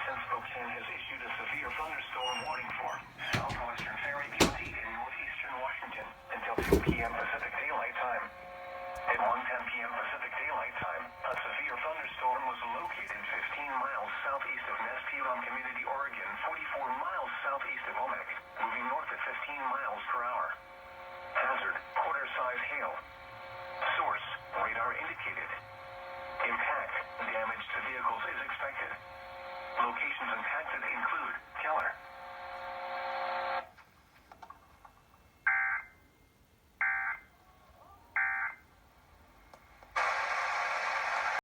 since Spokane has issued a severe thunderstorm warning for southwestern Ferry County in northeastern Washington until 2 p.m. Pacific Daylight Time. At 1:10 p.m. Pacific Daylight Time, a severe thunderstorm was located 15 miles southeast of Nespeon Community, Oregon, 44 miles southeast of Omek, moving north at 15 miles per hour. Hazard, quarter-size hail. Source, radar indicated. Impact, damage to vehicles is expected. Locations impacted include